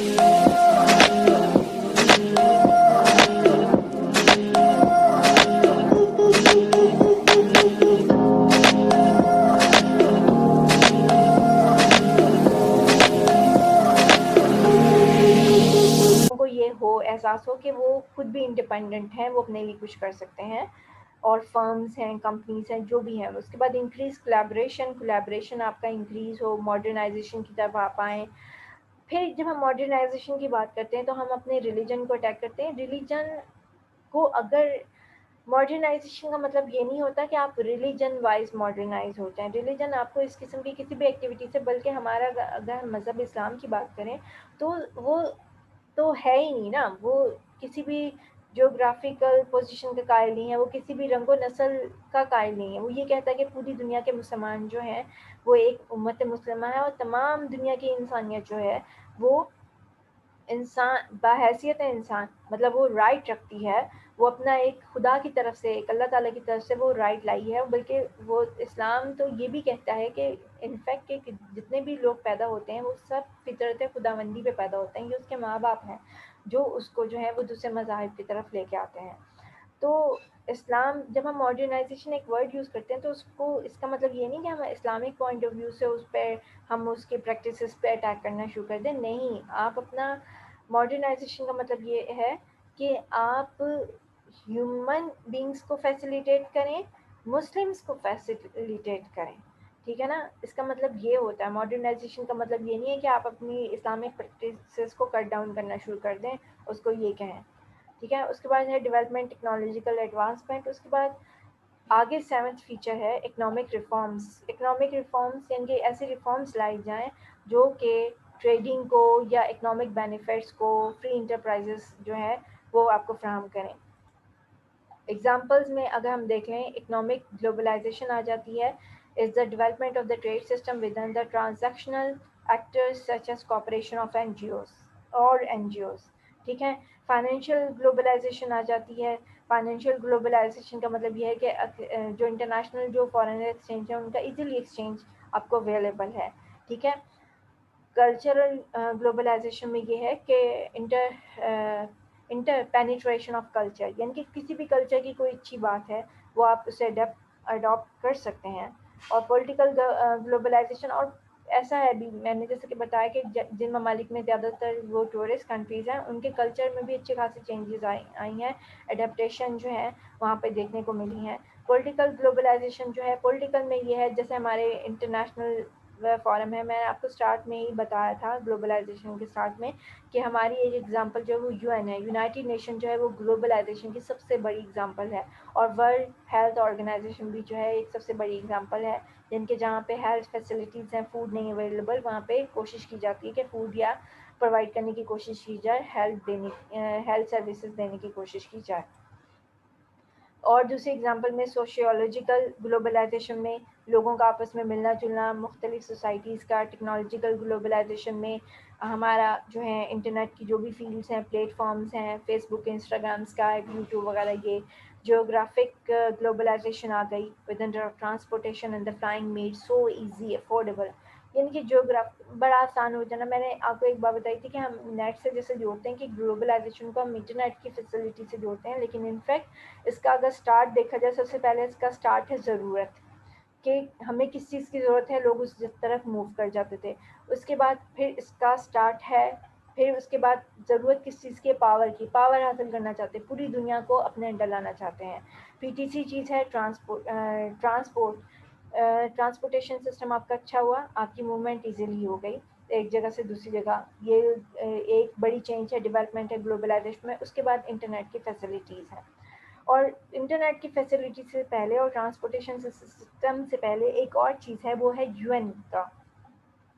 کو یہ احساس ہو کہ وہ خود بھی انڈیپینڈنٹ ہیں، وہ اپنے لیے کچھ کر سکتے ہیں، اور فرمز ہیں، کمپنیز ہیں، جو بھی ہیں. اس کے بعد انکریز کولیبریشن آپ کا انکریز ہو، ماڈرنائزیشن کی طرف آپ آئیں. پھر جب ہم ماڈرنائزیشن کی بات کرتے ہیں تو ہم اپنے ریلیجن کو اٹیک کرتے ہیں. ریلیجن کو اگر ماڈرنائزیشن کا مطلب یہ نہیں ہوتا کہ آپ ریلیجن وائز ماڈرنائز ہو جائیں. ریلیجن آپ کو اس قسم کی کسی بھی ایکٹیویٹی سے، بلکہ ہمارا اگر مذہب اسلام کی بات کریں تو وہ تو ہے ہی نہیں نا. وہ کسی بھی جیوگرافیکل پوزیشن کا قائل نہیں ہے، وہ کسی بھی رنگ و نسل کا قائل نہیں ہے. وہ یہ کہتا ہے کہ پوری دنیا کے مسلمان جو ہیں وہ ایک امت مسلمہ ہے، اور تمام دنیا کی انسانیت جو ہے وہ انسان بحیثیت انسان، مطلب وہ رائٹ رکھتی ہے. وہ اپنا ایک خدا کی طرف سے، ایک اللہ تعالیٰ کی طرف سے وہ رائٹ لائی ہے. بلکہ وہ اسلام تو یہ بھی کہتا ہے کہ انفیکٹ کہ جتنے بھی لوگ پیدا ہوتے ہیں وہ سب فطرت خداوندی پہ پیدا ہوتے ہیں. یہ اس کے ماں باپ ہیں جو اس کو جو ہے وہ دوسرے مذاہب کی طرف لے کے آتے ہیں. تو اسلام، جب ہم ماڈرنائزیشن ایک ورڈ یوز کرتے ہیں تو اس کا مطلب یہ نہیں کہ ہم اسلامک پوائنٹ آف ویو سے اس پہ ہم اس کے پریکٹسز پہ اٹیک کرنا شروع کر دیں. نہیں، آپ اپنا ماڈرنائزیشن کا مطلب یہ ہے کہ آپ ہیومن بینگز کو فیسیلیٹیٹ کریں، مسلمس کو فیسیلیٹیٹ کریں. ٹھیک ہے نا. اس کا مطلب یہ ہوتا ہے. ماڈرنائزیشن کا مطلب یہ نہیں ہے کہ آپ اپنی اسلامک پریکٹسز کو کٹ ڈاؤن کرنا شروع کر دیں، اس کو یہ کہیں. ٹھیک ہے. اس کے بعد ہے ڈیولپمنٹ، ٹیکنالوجیکل ایڈوانسمنٹ. اس کے بعد آگے 7th فیچر ہے اکنامک ریفارمز. اکنامک ریفارمز یعنی کہ ایسے ریفارمز لائی جائیں جو کہ ٹریڈنگ کو یا اکنامک بینیفٹس کو، فری انٹرپرائزز جو ہیں وہ آپ کو فراہم کریں. ایگزامپلز میں اگر ہم دیکھ لیں، اکنامک گلوبلائزیشن آ جاتی ہے is the development of the trade system within the transactional actors such as cooperation of NGOs. ٹھیک ہے. فائنینشیل گلوبلائزیشن آ جاتی ہے. فائنینشیل گلوبلائزیشن کا مطلب یہ ہے کہ جو انٹرنیشنل جو فارن ایکسچینج ہے ان کا ایزیلی ایکسچینج آپ کو اویلیبل ہے. ٹھیک ہے. کلچرل گلوبلائزیشن میں یہ ہے کہ انٹر پینیٹریشن آف کلچر، یعنی کہ کسی بھی کلچر کی کوئی اچھی بات ہے وہ آپ اسے اڈاپٹ کر سکتے ہیں. اور پولیٹیکل گلوبلائزیشن، اور ایسا ہے بھی، میں نے جیسے کہ بتایا کہ جن ممالک میں زیادہ تر وہ ٹورسٹ کنٹریز ہیں ان کے کلچر میں بھی اچھے خاصے چینجز آئی ہیں، اڈیپٹیشن جو ہے وہاں پہ دیکھنے کو ملی ہیں. پولیٹیکل گلوبلائزیشن جو ہے، پولیٹیکل میں یہ ہے جیسے ہمارے انٹرنیشنل فورم ہے. میں نے آپ کو سٹارٹ میں ہی بتایا تھا گلوبلائزیشن کے سٹارٹ میں کہ ہماری ایک ایگزامپل جو ہے وہ UN ہے. یونائٹڈ نیشن جو ہے وہ گلوبلائزیشن کی سب سے بڑی ایگزامپل ہے. اور ورلڈ ہیلتھ آرگنائزیشن بھی جو ہے ایک سب سے بڑی ایگزامپل ہے، جن کے جہاں پہ ہیلتھ فیسلٹیز ہیں، فوڈ نہیں اویلیبل، وہاں پہ کوشش کی جاتی ہے کہ فوڈ یا پرووائڈ کرنے کی کوشش کی جائے، ہیلتھ سروسز دینے کی کوشش کی جائے. اور دوسری ایگزامپل میں سوشیولوجیکل گلوبلائزیشن میں لوگوں کا آپس میں ملنا جلنا، مختلف سوسائٹیز کا. ٹیکنالوجیکل گلوبلائزیشن میں ہمارا جو ہے انٹرنیٹ کی جو بھی فیلڈس ہیں، پلیٹ فارمز ہیں، فیس بک، انسٹاگرام، اسکائپ، یوٹیوب وغیرہ. یہ جیوگرافک گلوبلائزیشن آ گئی. With in transportation and the flying made so easy affordable, یعنی کہ بڑا آسان ہو جانا. میں نے آپ کو ایک بات بتائی تھی کہ ہم نیٹ سے جیسے جوڑتے ہیں کہ گلوبلائزیشن کو ہم انٹرنیٹ کی فیسلٹی سے جوڑتے ہیں، لیکن انفیکٹ اس کا اگر سٹارٹ دیکھا جائے، سب سے پہلے اس کا سٹارٹ ہے ضرورت، کہ ہمیں کس چیز کی ضرورت ہے، لوگ اس طرف موو کر جاتے تھے. اس کے بعد پھر اس کا سٹارٹ ہے، پھر اس کے بعد ضرورت کس چیز کی، پاور کی. پاور حاصل کرنا چاہتے ہیں، پوری دنیا کو اپنے انڈر لانا چاہتے ہیں. پھر تیسری چیز ہے ٹرانسپورٹیشن سسٹم آپ کا اچھا ہوا، آپ کی موومنٹ ایزیلی ہو گئی ایک جگہ سے دوسری جگہ. یہ ایک بڑی چینج ہے، ڈیولپمنٹ ہے گلوبلائزیشن میں. اس کے بعد انٹرنیٹ کی فیسلٹیز ہیں. اور انٹرنیٹ کی فیسلٹی سے پہلے اور ٹرانسپورٹیشن سسٹم سے پہلے ایک اور چیز ہے، وہ ہے UN کا،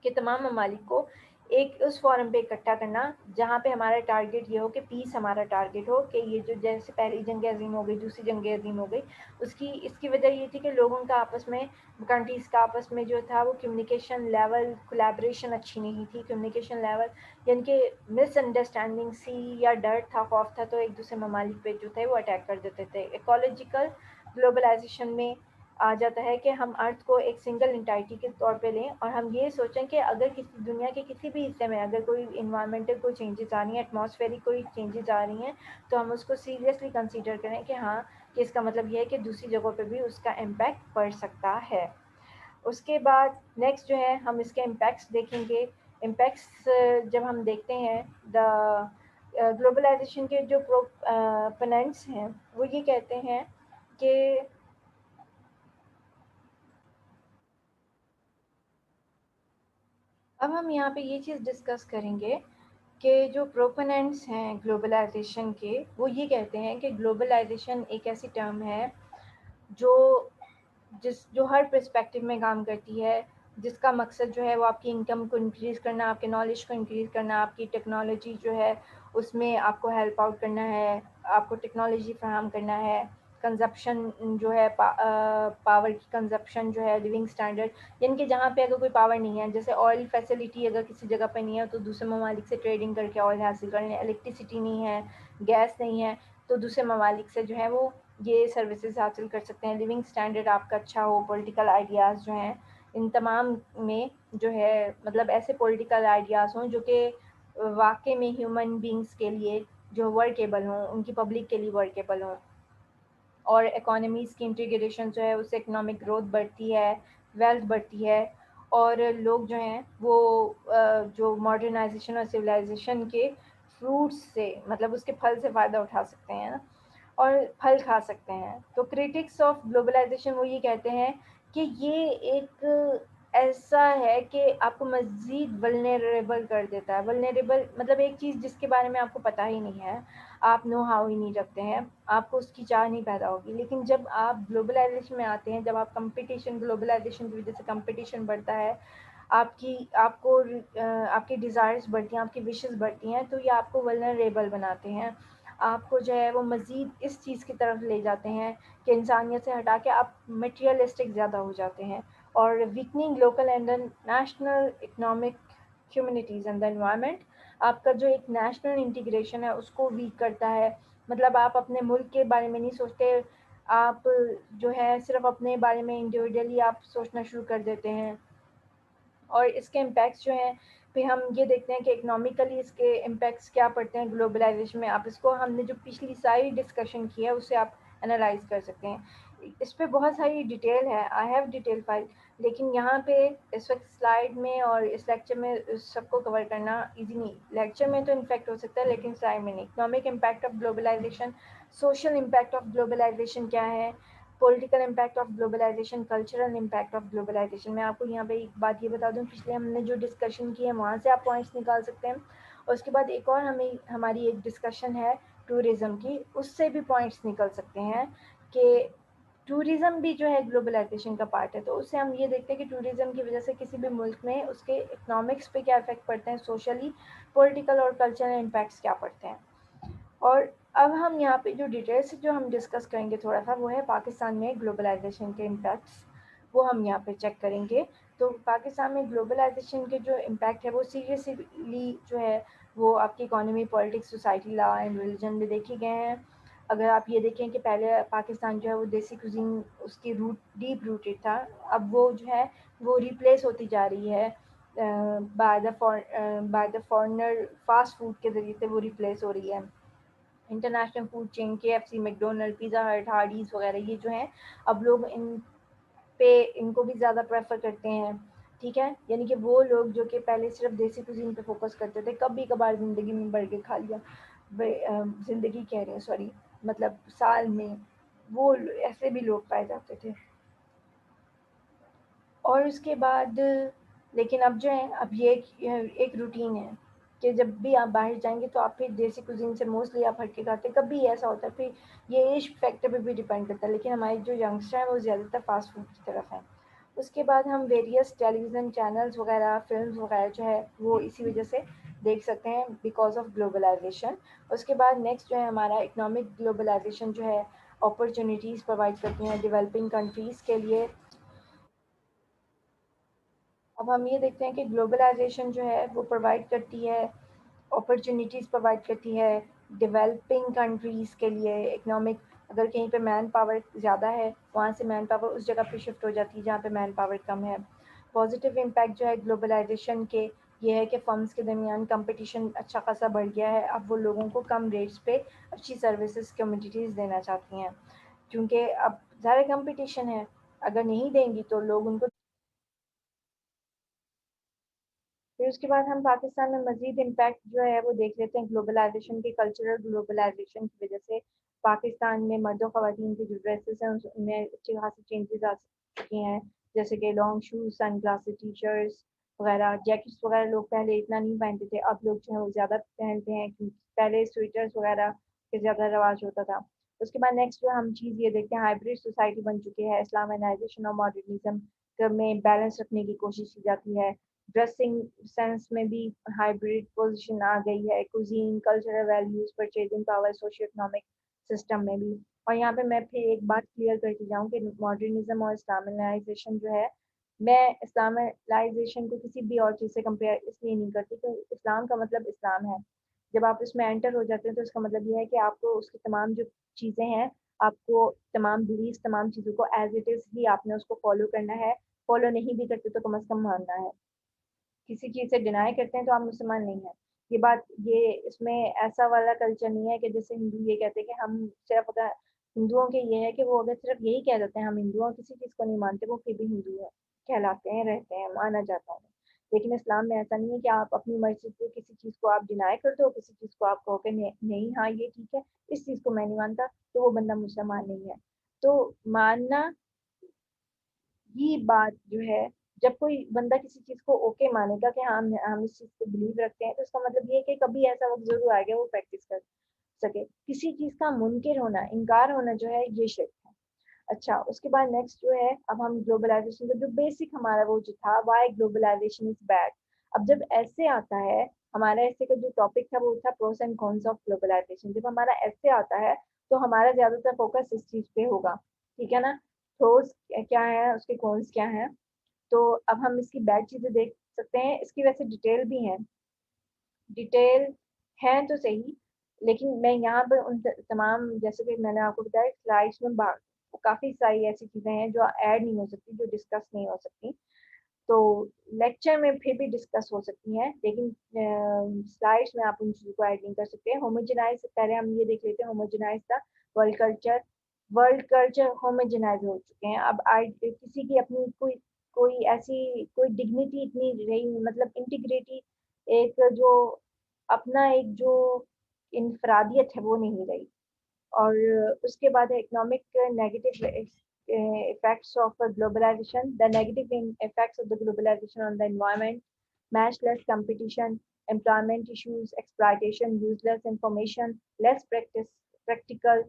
کہ تمام ممالک کو ایک اس فورم پہ اکٹھا کرنا جہاں پہ ہمارا ٹارگیٹ یہ ہو کہ پیس ہمارا ٹارگیٹ ہو. کہ یہ جو جیسے پہلی جنگ عظیم ہو گئی، دوسری جنگ عظیم ہو گئی، اس کی وجہ یہ تھی کہ لوگوں کا آپس میں، کنٹریز کا آپس میں جو تھا وہ کمیونیکیشن لیول، کولیبریشن اچھی نہیں تھی. کمیونیکیشن لیول یعنی کہ مس انڈرسٹینڈنگ سی یا ڈر تھا، خوف تھا، تو ایک دوسرے ممالک پہ جو تھے وہ اٹیک کر دیتے تھے. ایکولوجیکل گلوبلائزیشن میں آ جاتا ہے کہ ہم ارتھ کو ایک سنگل انٹائٹی کے طور پہ لیں اور ہم یہ سوچیں کہ اگر کسی دنیا کے کسی بھی حصے میں اگر کوئی انوائرمنٹل کوئی چینجز آ رہی ہیں، ایٹماسفیئرک کوئی چینجز آ رہی ہیں، تو ہم اس کو سیریسلی کنسیڈر کریں کہ ہاں، کہ اس کا مطلب یہ ہے کہ دوسری جگہوں پہ بھی اس کا امپیکٹ پڑ سکتا ہے۔ اس کے بعد نیکسٹ جو ہے ہم اس کے امپیکٹس دیکھیں گے۔ امپیکٹس جب ہم دیکھتے ہیں دا گلوبلائزیشن کے جو پروننٹس ہیں وہ یہ کہتے ہیں کہ اب ہم یہاں پہ یہ چیز ڈسکس کریں گے کہ جو پروپوننٹس ہیں گلوبلائزیشن کے وہ یہ کہتے ہیں کہ گلوبلائزیشن ایک ایسی ٹرم ہے جو جو ہر پرسپیکٹو میں کام کرتی ہے، جس کا مقصد جو ہے وہ آپ کی انکم کو انکریز کرنا، آپ کے نالج کو انکریز کرنا، آپ کی ٹیکنالوجی جو ہے اس میں آپ کو ہیلپ آؤٹ کرنا ہے، آپ کو ٹیکنالوجی فراہم کرنا ہے، کنزپشن جو ہے پاور کی کنزپشن جو ہے، لیونگ اسٹینڈرڈ، یعنی کہ جہاں پہ اگر کوئی پاور نہیں ہے، جیسے آئل فیسلٹی اگر کسی جگہ پہ نہیں ہے تو دوسرے ممالک سے ٹریڈنگ کر کے آئل حاصل کر لیں، الیکٹریسٹی نہیں ہے، گیس نہیں ہے، تو دوسرے ممالک سے جو ہے وہ یہ سروسز حاصل کر سکتے ہیں۔ لیونگ اسٹینڈرڈ آپ کا اچھا ہو، پولیٹیکل آئیڈیاز جو ہیں ان تمام میں جو ہے مطلب ایسے پولیٹیکل آئیڈیاز ہوں جو کہ واقع میں ہیومن بینگز کے لیے جو ورکیبل ہوں، ان کی پبلک کے لیے ورکیبل ہوں، اور اکانومیز کی انٹیگریشن جو ہے اس سے اکنامک گروتھ بڑھتی ہے، ویلتھ بڑھتی ہے، اور لوگ جو ہیں وہ جو ماڈرنائزیشن اور سویلائزیشن کے فروٹس سے مطلب اس کے پھل سے فائدہ اٹھا سکتے ہیں نا، اور پھل کھا سکتے ہیں۔ تو کرٹکس آف گلوبلائزیشن وہ یہ کہتے ہیں کہ یہ ایک ایسا ہے کہ آپ کو مزید ولنریبل کر دیتا ہے۔ ولنریبل مطلب ایک چیز جس کے بارے میں آپ کو پتہ ہی نہیں ہے، آپ نو ہاؤ ہی نہیں رکھتے ہیں، آپ کو اس کی چاہ نہیں پیدا ہوگی، لیکن جب آپ گلوبلائزیشن میں آتے ہیں، جب آپ کمپٹیشن گلوبلائزیشن کی وجہ سے کمپٹیشن بڑھتا ہے، آپ کو آپ کی ڈیزائرز بڑھتی ہیں، آپ کی وشز بڑھتی ہیں، تو یہ آپ کو ولنریبل بناتے ہیں، آپ کو جو ہے وہ مزید اس چیز کی طرف لے جاتے ہیں کہ انسانیت سے ہٹا کے آپ میٹیریلسٹک زیادہ ہو جاتے ہیں، اور weakening local and national economic communities and the environment, آپ کا جو ایک نیشنل انٹیگریشن ہے اس کو ویک کرتا ہے۔ مطلب آپ اپنے ملک کے بارے میں نہیں سوچتے، آپ جو ہے صرف اپنے بارے میں انڈیویجولی آپ سوچنا شروع کر دیتے ہیں، اور اس کے امپیکٹس جو ہیں پھر ہم یہ دیکھتے ہیں کہ اکنامیکلی اس کے امپیکٹس کیا پڑتے ہیں گلوبلائزیشن میں۔ آپ اس کو ہم نے جو پچھلی ساری ڈسکشن کی ہے اس سے آپ انالائز کر سکتے ہیں۔ اس پہ بہت ساری ڈیٹیل ہے، آئی ہیو ڈیٹیل فائل، لیکن یہاں پہ اس وقت سلائیڈ میں اور اس لیکچر میں سب کو کور کرنا ایزی نہیں۔ لیکچر میں تو انفیکٹ ہو سکتا ہے لیکن سلائیڈ میں نہیں۔ Economic impact of globalisation, social impact of globalisation کیا ہے، political impact of globalisation, cultural impact of globalisation. میں آپ کو یہاں پہ ایک بات یہ بتا دوں، پچھلے ہم نے جو ڈسکشن کی ہے وہاں سے آپ پوائنٹس نکال سکتے ہیں، اور اس کے بعد ایک اور ہماری ایک ڈسکشن ہے ٹورزم کی، اس سے بھی پوائنٹس نکل سکتے ہیں کہ ٹورزم بھی جو ہے گلوبلائزیشن کا پارٹ ہے۔ تو اس سے ہم یہ دیکھتے ہیں کہ ٹورزم کی وجہ سے کسی بھی ملک میں اس کے اکنامکس پہ کیا افیکٹ پڑتے ہیں، سوشلی، پولیٹیکل اور کلچرل امپیکٹس کیا پڑتے ہیں۔ اور اب ہم یہاں پہ جو ڈیٹیلس جو ہم ڈسکس کریں گے تھوڑا سا، وہ ہے پاکستان میں گلوبلائزیشن کے امپیکٹس، وہ ہم یہاں پہ چیک کریں گے۔ تو پاکستان میں گلوبلائزیشن کے جو امپیکٹ ہے وہ سیریسلی جو ہے وہ آپ کی economy, politics, society, law and religion میں دیکھے گئے ہیں۔ اگر آپ یہ دیکھیں کہ پہلے پاکستان جو ہے وہ دیسی کوزین اس کی ڈیپ روٹیڈ تھا، اب وہ جو ہے وہ ریپلیس ہوتی جا رہی ہے by the foreigner fast food کے ذریعے سے وہ ریپلیس ہو رہی ہے۔ International food chain, K F C, McDonald, Pizza Hut, Hardee's وغیرہ، یہ جو ہیں اب لوگ ان کو بھی زیادہ پریفر کرتے ہیں، ٹھیک ہے، یعنی کہ وہ لوگ جو کہ پہلے صرف دیسی کوزین پہ فوکس کرتے تھے، کبھی کبھار زندگی میں بڑھ کے کھا لیا، زندگی کہہ رہے ہیں سوری، مطلب سال میں، وہ ایسے بھی لوگ پائے جاتے تھے۔ اور اس کے بعد لیکن اب جو ہے اب یہ ایک روٹین ہے کہ جب بھی آپ باہر جائیں گے تو آپ پھر دیسی کوزین سے موسٹلی آپ ہٹ کے کھاتے ہیں، کبھی ایسا ہوتا ہے، پھر یہ ایج فیکٹر پہ بھی ڈیپینڈ کرتا ہے، لیکن ہمارے جو ینگسٹر ہیں وہ زیادہ تر فاسٹ فوڈ کی طرف ہیں۔ اس کے بعد ہم ویریس ٹیلی ویژن چینلز وغیرہ، فلمز وغیرہ جو ہے وہ اسی وجہ سے دیکھ سکتے ہیں، بیکاز آف گلوبلائزیشن۔ اس کے بعد نیکسٹ جو ہے ہمارا اکنامک گلوبلائزیشن جو ہے اپرچونیٹیز پرووائڈ کرتی ہیں ڈیولپنگ کنٹریز کے لیے۔ اب ہم یہ دیکھتے ہیں کہ گلوبلائزیشن جو ہے وہ پرووائڈ کرتی ہے، اپرچونیٹیز پرووائڈ کرتی ہے ڈیولپنگ کنٹریز کے لیے، اکنامک اگر کہیں پہ مین پاور زیادہ ہے وہاں سے مین پاور اس جگہ پہ شفٹ ہو جاتی ہے جہاں پہ مین پاور کم ہے. پازیٹیو امپیکٹ جو ہے گلوبلائزیشن کے یہ ہے کہ فرمز کے درمیان کمپٹیشن اچھا خاصا بڑھ گیا ہے. اب وہ لوگوں کو کم ریٹس پہ اچھی سروسز کمیونٹیز دینا چاہتی ہیں کیونکہ اب زیادہ کمپٹیشن ہے. اگر نہیں دیں گی تو لوگ ان کو. پھر اس کے بعد ہم پاکستان میں مزید امپیکٹ جو ہے وہ دیکھ لیتے ہیں گلوبلائزیشن کے. کلچرل گلوبلائزیشن کی وجہ سے پاکستان میں مرد و خواتین کے جو ڈریسز ہیں ان میں اچھی خاصی چینجز آ چکی ہیں جیسے کہ لانگ شوز سن گلاسز ٹی شرٹس وغیرہ. جیکٹس وغیرہ لوگ پہلے اتنا نہیں پہنتے تھے اب لوگ جو ہے وہ زیادہ پہنتے ہیں کیونکہ پہلے سویٹرز وغیرہ کے زیادہ رواج ہوتا تھا. اس کے بعد نیکسٹ جو ہم چیز یہ دیکھتے ہیں ہائبرڈ سوسائٹی بن چکی ہے. اسلامائزیشن اور ماڈرنزم میں بیلنس رکھنے کی کوشش کی جاتی ہے. ڈریسنگ سینس میں بھی ہائبرڈ پوزیشن آ گئی ہے. Cuisine cultural values purchasing power social economic system میں بھی. اور یہاں پہ میں پھر ایک بات کلیئر کرتی جاؤں کہ ماڈرنزم اور اسلامائزیشن جو ہے میں اسلامائزیشن کو کسی بھی اور چیز سے کمپیئر اس لیے نہیں کرتی کہ اسلام کا مطلب اسلام ہے. جب آپ اس میں انٹر ہو جاتے ہیں تو اس کا مطلب یہ ہے کہ آپ کو اس کی تمام جو چیزیں ہیں آپ کو تمام بلیفس تمام چیزوں کو ایز اٹ از ہی آپ نے اس کو فالو کرنا ہے. فالو نہیں بھی کرتے تو کم از کم ماننا ہے. کسی چیز سے ڈینائی کرتے ہیں تو آپ مسلمان نہیں ہیں. یہ بات یہ اس میں ایسا والا کلچر نہیں ہے کہ جیسے ہندو یہ کہتے ہیں کہ ہم صرف اگر ہندوؤں کے یہ ہے کہ وہ اگر صرف یہی کہہ دیتے ہیں ہم ہندو ہیں کسی چیز کو نہیں مانتے وہ پھر بھی ہندو ہیں کہلاتے ہیں رہتے ہیں مانا جاتا ہے. لیکن اسلام میں ایسا نہیں ہے کہ آپ اپنی مرضی سے کسی چیز کو آپ ڈینائی کرتے ہو کسی چیز کو آپ کہو کہ نہیں ہاں یہ ٹھیک ہے اس چیز کو میں نہیں مانتا تو وہ بندہ مسلمان نہیں ہے. تو ماننا یہ بات جو ہے جب کوئی بندہ کسی چیز کو اوکے مانے گا کہ ہم اس چیز کو بلیو رکھتے ہیں تو اس کا مطلب یہ ہے کہ کبھی ایسا وقت ضرور آئے گا وہ پریکٹس کر سکے. کسی چیز کا منکر ہونا انکار ہونا جو ہے یہ شرک ہے. اچھا اس کے بعد نیکسٹ جو ہے اب ہم گلوبلائزیشن کا جو بیسک ہمارا وہ جو تھا وائی گلوبلائزیشن از بیڈ. اب جب ایسے آتا ہے ہمارا ایسے کا جو ٹاپک تھا وہ تھا پروس اینڈ کونس آف گلوبلائزیشن. جب ہمارا ایسے آتا ہے تو ہمارا زیادہ تر فوکس اس چیز پہ ہوگا. ٹھیک ہے نا. پروز کیا ہے اس کے کونس کیا ہیں. تو اب ہم اس کی بیڈ چیزیں دیکھ سکتے ہیں. اس کی ویسے ڈیٹیل بھی ہیں ڈیٹیل ہیں تو صحیح لیکن میں یہاں پر ان تمام جیسے کہ میں نے آپ کو بتایا سلائڈس میں کافی ساری ایسی چیزیں ہیں جو ایڈ نہیں ہو سکتی جو ڈسکس نہیں ہو سکتی. تو لیکچر میں پھر بھی ڈسکس ہو سکتی ہیں لیکن سلائڈس میں آپ ان چیزوں کو ایڈ نہیں کر سکتے. ہوموجنائز پہلے ہم یہ دیکھ لیتے ہیں ہوموجنائز تھا ورلڈ کلچر ہوموجنائز ہو چکے ہیں. اب کسی کی اپنی کوئی ایسی کوئی ڈگنیٹی اتنی رہی مطلب انٹیگریٹی ایک جو اپنا ایک جو انفرادیت ہے وہ نہیں رہی. اور اس کے بعد economic negative effects of globalization. The negative effects of the globalization on the environment, matchless competition, employment issues, exploitation, useless information, less practical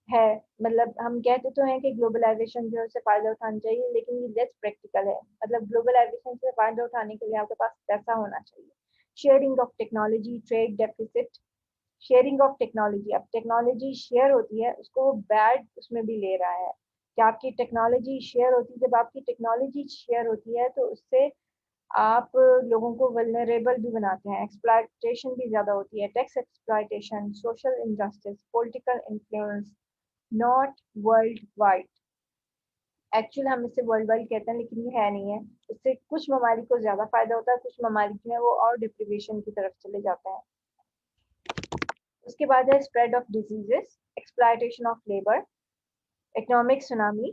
ہے. مطلب ہم کہتے تو ہیں کہ گلوبلائزیشن جو ہے اسے فائدہ اٹھانا چاہیے لیکن یہ لیس پریکٹیکل ہے. مطلب گلوبلائزیشن سے فائدہ اٹھانے کے لیے آپ کے پاس پیسہ ہونا چاہیے. Sharing of technology trade deficit. Sharing of technology اب ٹیکنالوجی شیئر ہوتی ہے اس کو وہ بیڈ اس میں بھی لے رہا ہے کہ آپ کی ٹیکنالوجی شیئر ہوتی ہے. جب آپ کی ٹیکنالوجی شیئر ہوتی ہے تو اس سے آپ لوگوں کو ولنریبل بھی بناتے ہیں. ایکسپلائٹیشن بھی زیادہ ہوتی ہے. Tax exploitation social injustice political influence not worldwide. Actual ہم اس سے ورلڈ وائڈ کہتے ہیں لیکن یہ ہے نہیں ہے. اس سے کچھ ممالک کو زیادہ فائدہ ہوتا ہے کچھ ممالک جو ہے وہ اور ڈپریویشن کی طرف چلے جاتے ہیں. اس کے بعد ہے spread of diseases exploitation of labour economic tsunami.